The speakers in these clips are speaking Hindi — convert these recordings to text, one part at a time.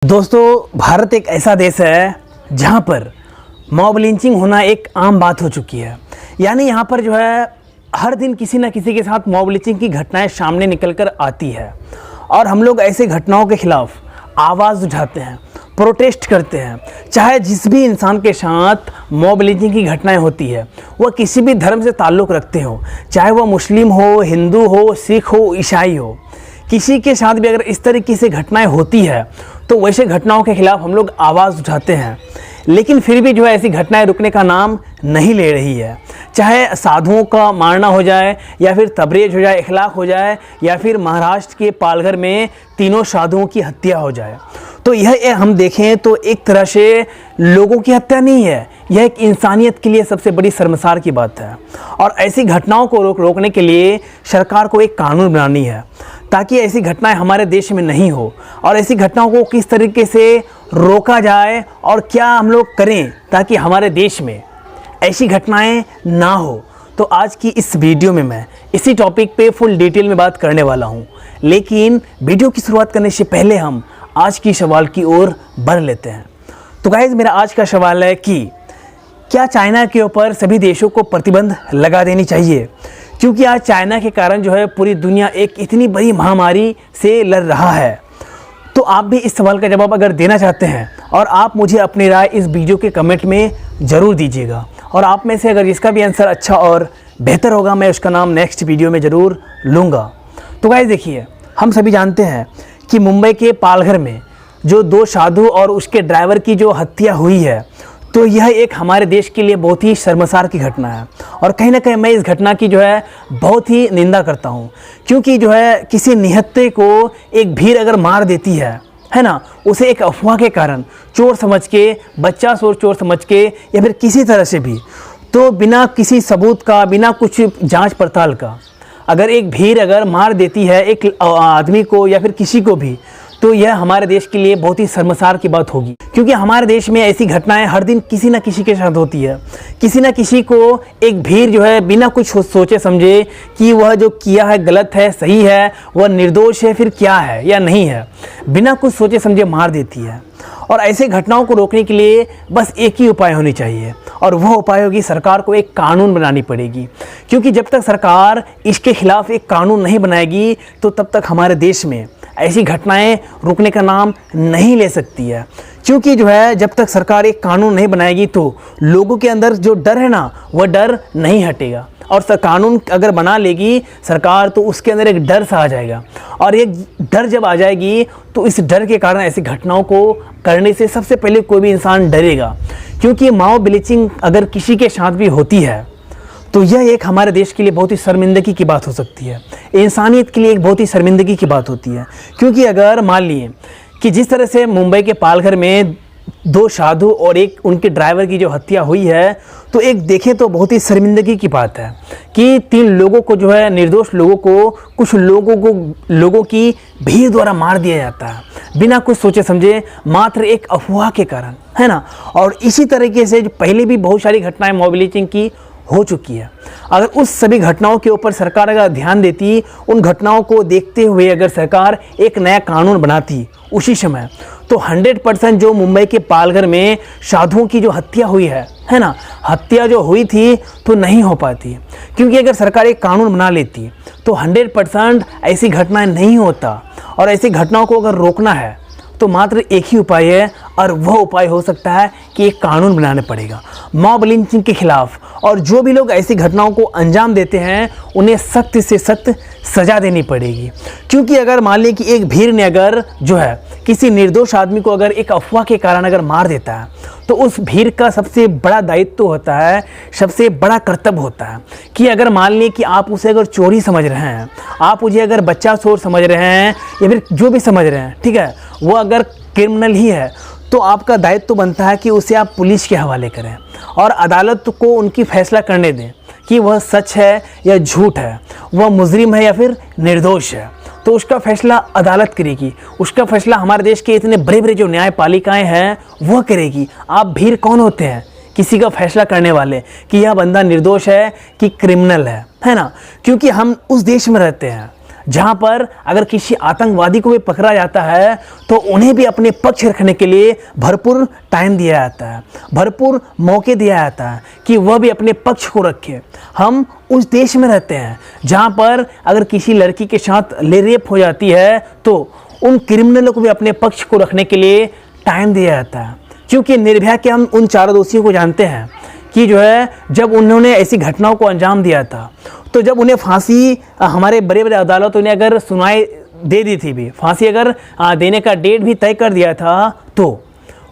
दोस्तों, भारत एक ऐसा देश है जहाँ पर मॉब लिंचिंग होना एक आम बात हो चुकी है। यानी यहाँ पर जो है हर दिन किसी न किसी के साथ मॉब लिंचिंग की घटनाएं सामने निकल कर आती है और हम लोग ऐसे घटनाओं के खिलाफ आवाज़ उठाते हैं, प्रोटेस्ट करते हैं। चाहे जिस भी इंसान के साथ मॉब लिंचिंग की घटनाएं होती है वह किसी भी धर्म से ताल्लुक़ रखते हो, चाहे वह मुस्लिम हो, हिंदू हो, सिख हो, ईसाई हो, किसी के साथ भी अगर इस तरीके से घटनाएं होती है तो वैसे घटनाओं के खिलाफ हम लोग आवाज़ उठाते हैं। लेकिन फिर भी जो है ऐसी घटनाएं रुकने का नाम नहीं ले रही है। चाहे साधुओं का मारना हो जाए या फिर तबरेज हो जाए, इखलाक हो जाए या फिर महाराष्ट्र के पालघर में 3 साधुओं की हत्या हो जाए, तो यह हम देखें तो एक तरह से लोगों की हत्या नहीं है, यह एक इंसानियत के लिए सबसे बड़ी शर्मसार की बात है। और ऐसी घटनाओं को रोकने के लिए सरकार को एक कानून बनानी है ताकि ऐसी घटनाएं हमारे देश में नहीं हो। और ऐसी घटनाओं को किस तरीके से रोका जाए और क्या हम लोग करें ताकि हमारे देश में ऐसी घटनाएं ना हो, तो आज की इस वीडियो में मैं इसी टॉपिक पे फुल डिटेल में बात करने वाला हूं। लेकिन वीडियो की शुरुआत करने से पहले हम आज की सवाल की ओर बढ़ लेते हैं। तो गाइस, मेरा आज का सवाल है कि क्या चाइना के ऊपर सभी देशों को प्रतिबंध लगा देनी चाहिए, क्योंकि आज चाइना के कारण जो है पूरी दुनिया एक इतनी बड़ी महामारी से लड़ रहा है। तो आप भी इस सवाल का जवाब अगर देना चाहते हैं और आप मुझे अपनी राय इस वीडियो के कमेंट में ज़रूर दीजिएगा। और आप में से अगर जिसका भी आंसर अच्छा और बेहतर होगा मैं उसका नाम नेक्स्ट वीडियो में ज़रूर लूँगा। तो गाइस देखिए, हम सभी जानते हैं कि मुंबई के पालघर में जो 2 साधु और उसके ड्राइवर की जो हत्या हुई है, तो यह एक हमारे देश के लिए बहुत ही शर्मसार की घटना है। और कहीं ना कहीं मैं इस घटना की जो है बहुत ही निंदा करता हूँ, क्योंकि जो है किसी निहत्थे को एक भीड़ अगर मार देती है ना, उसे एक अफवाह के कारण चोर समझ के, बच्चा चोर समझ के या फिर किसी तरह से भी, तो बिना किसी सबूत का, बिना कुछ जांच पड़ताल का अगर एक भीड़ अगर मार देती है एक आदमी को या फिर किसी को भी, तो यह हमारे देश के लिए बहुत ही शर्मसार की बात होगी। क्योंकि हमारे देश में ऐसी घटनाएं हर दिन किसी न किसी के साथ होती है। किसी न किसी को एक भीड़ जो है बिना कुछ सोचे समझे कि वह जो किया है गलत है, सही है, वह निर्दोष है, फिर क्या है या नहीं है, बिना कुछ सोचे समझे मार देती है। और ऐसे घटनाओं को रोकने के लिए बस एक ही उपाय होनी चाहिए, और वह उपाय होगी सरकार को एक कानून बनानी पड़ेगी। क्योंकि जब तक सरकार इसके खिलाफ एक कानून नहीं बनाएगी तो तब तक हमारे देश में ऐसी घटनाएं रुकने का नाम नहीं ले सकती है। क्योंकि जो है जब तक सरकार एक कानून नहीं बनाएगी तो लोगों के अंदर जो डर है ना, वह डर नहीं हटेगा। और कानून अगर बना लेगी सरकार तो उसके अंदर एक डर सा आ जाएगा, और एक डर जब आ जाएगी तो इस डर के कारण ऐसी घटनाओं को करने से सबसे पहले कोई भी इंसान डरेगा। क्योंकि मॉब लिंचिंग अगर किसी के साथ भी होती है तो यह एक हमारे देश के लिए बहुत ही शर्मिंदगी की बात हो सकती है, इंसानियत के लिए एक बहुत ही शर्मिंदगी की बात होती है। क्योंकि अगर मान लिए कि जिस तरह से मुंबई के पालघर में 2 साधु और एक उनके ड्राइवर की जो हत्या हुई है, तो एक देखें तो बहुत ही शर्मिंदगी की बात है कि 3 लोगों को जो है, निर्दोष लोगों को, कुछ लोगों की भीड़ द्वारा मार दिया जाता है बिना कुछ सोचे समझे, मात्र एक अफवाह के कारण, है ना। और इसी तरीके से जो पहले भी बहुत सारी घटनाएं मॉब लिंचिंग की हो चुकी है। अगर उस सभी घटनाओं के ऊपर सरकार अगर ध्यान देती, उन घटनाओं को देखते हुए अगर सरकार एक नया कानून बनाती उसी समय, तो 100% जो मुंबई के पालघर में साधुओं की जो हत्या हुई है ना, हत्या जो हुई थी तो नहीं हो पाती। क्योंकि अगर सरकार एक कानून बना लेती तो 100% ऐसी घटनाएं नहीं होता। और ऐसी घटनाओं को अगर रोकना है तो मात्र एक ही उपाय है, और वह उपाय हो सकता है कि एक कानून बनाना पड़ेगा मॉब लिंचिंग के खिलाफ। और जो भी लोग ऐसी घटनाओं को अंजाम देते हैं उन्हें सख्त से सख्त सज़ा देनी पड़ेगी। क्योंकि अगर मान लें कि एक भीड़ ने अगर जो है किसी निर्दोष आदमी को अगर एक अफवाह के कारण अगर मार देता है, तो उस भीड़ का सबसे बड़ा दायित्व होता है, सबसे बड़ा कर्तव्य होता है कि अगर मान लें कि आप उसे अगर चोरी समझ रहे हैं, आप मुझे अगर बच्चा चोर समझ रहे हैं या फिर जो भी समझ रहे हैं, ठीक है, वो अगर क्रिमिनल ही है, तो आपका दायित्व बनता है कि उसे आप पुलिस के हवाले करें और अदालत को उनकी फैसला करने दें कि वह सच है या झूठ है, वह मुजरिम है या फिर निर्दोष है। तो उसका फैसला अदालत करेगी, उसका फैसला हमारे देश के इतने बड़े बड़े जो न्यायपालिकाएं हैं वह करेगी। आप भीड़ कौन होते हैं किसी का फैसला करने वाले कि यह बंदा निर्दोष है कि क्रिमिनल है ना। क्योंकि हम उस देश में रहते हैं जहां पर अगर किसी आतंकवादी को भी पकड़ा जाता है तो उन्हें भी अपने पक्ष रखने के लिए भरपूर टाइम दिया जाता है, भरपूर मौके दिया जाता है कि वह भी अपने पक्ष को रखे। हम उस देश में रहते हैं जहां पर अगर किसी लड़की के साथ रेप हो जाती है तो उन क्रिमिनलों को भी अपने पक्ष को रखने के लिए टाइम दिया जाता है। क्योंकि निर्भया के हम उन चारों दोषियों को जानते हैं कि जो है जब उन्होंने ऐसी घटनाओं को अंजाम दिया था तो जब उन्हें फांसी हमारे बड़े बड़े अदालतों ने अगर सुनवाई दे दी थी, भी फांसी अगर देने का डेट भी तय कर दिया था, तो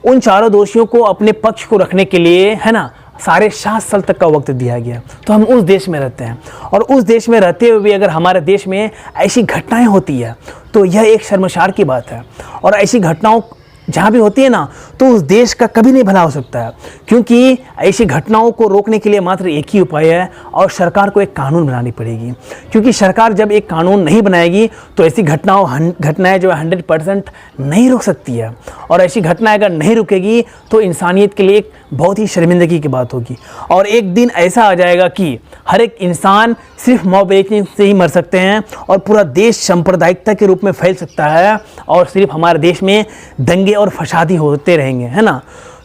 उन चारों दोषियों को अपने पक्ष को रखने के लिए, है ना, सारे 7 साल तक का वक्त दिया गया। तो हम उस देश में रहते हैं और उस देश में रहते हुए भी अगर हमारे देश में ऐसी घटनाएं होती है तो यह एक शर्मसार की बात है। और ऐसी घटनाओं जहाँ भी होती है ना तो उस देश का कभी नहीं भला हो सकता है, क्योंकि ऐसी घटनाओं को रोकने के लिए मात्र एक ही उपाय है और सरकार को एक कानून बनानी पड़ेगी। क्योंकि सरकार जब एक कानून नहीं बनाएगी तो ऐसी घटनाएं जो है 100% नहीं रुक सकती है। और ऐसी घटनाएं अगर नहीं रुकेगी तो इंसानियत के लिए एक बहुत ही शर्मिंदगी की बात होगी। और एक दिन ऐसा आ जाएगा कि हर एक इंसान सिर्फ मॉब लिंचिंग से ही मर सकते हैं और पूरा देश सांप्रदायिकता के रूप में फैल सकता है और सिर्फ हमारे देश में दंगे और फसादी होते रहेंगे, है ना।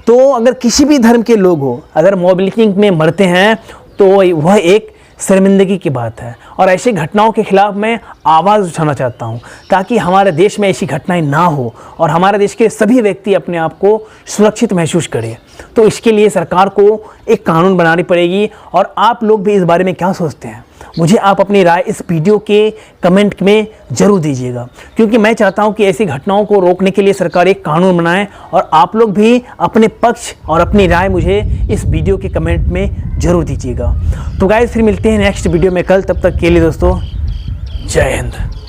तो अगर किसी भी धर्म के लोग हो अगर मॉब लिंचिंग में मरते हैं तो वह एक शर्मिंदगी की बात है। और ऐसी घटनाओं के खिलाफ मैं आवाज़ उठाना चाहता हूं ताकि हमारे देश में ऐसी घटनाएं ना हो और हमारे देश के सभी व्यक्ति अपने आप को सुरक्षित महसूस करें। तो इसके लिए सरकार को एक कानून बनानी पड़ेगी। और आप लोग भी इस बारे में क्या सोचते हैं, मुझे आप अपनी राय इस वीडियो के कमेंट में ज़रूर दीजिएगा, क्योंकि मैं चाहता हूं कि ऐसी घटनाओं को रोकने के लिए सरकार एक कानून बनाए। और आप लोग भी अपने पक्ष और अपनी राय मुझे इस वीडियो के कमेंट में ज़रूर दीजिएगा। तो गाइस फिर मिलते हैं नेक्स्ट वीडियो में कल, तब तक के लिए दोस्तों जय हिंद।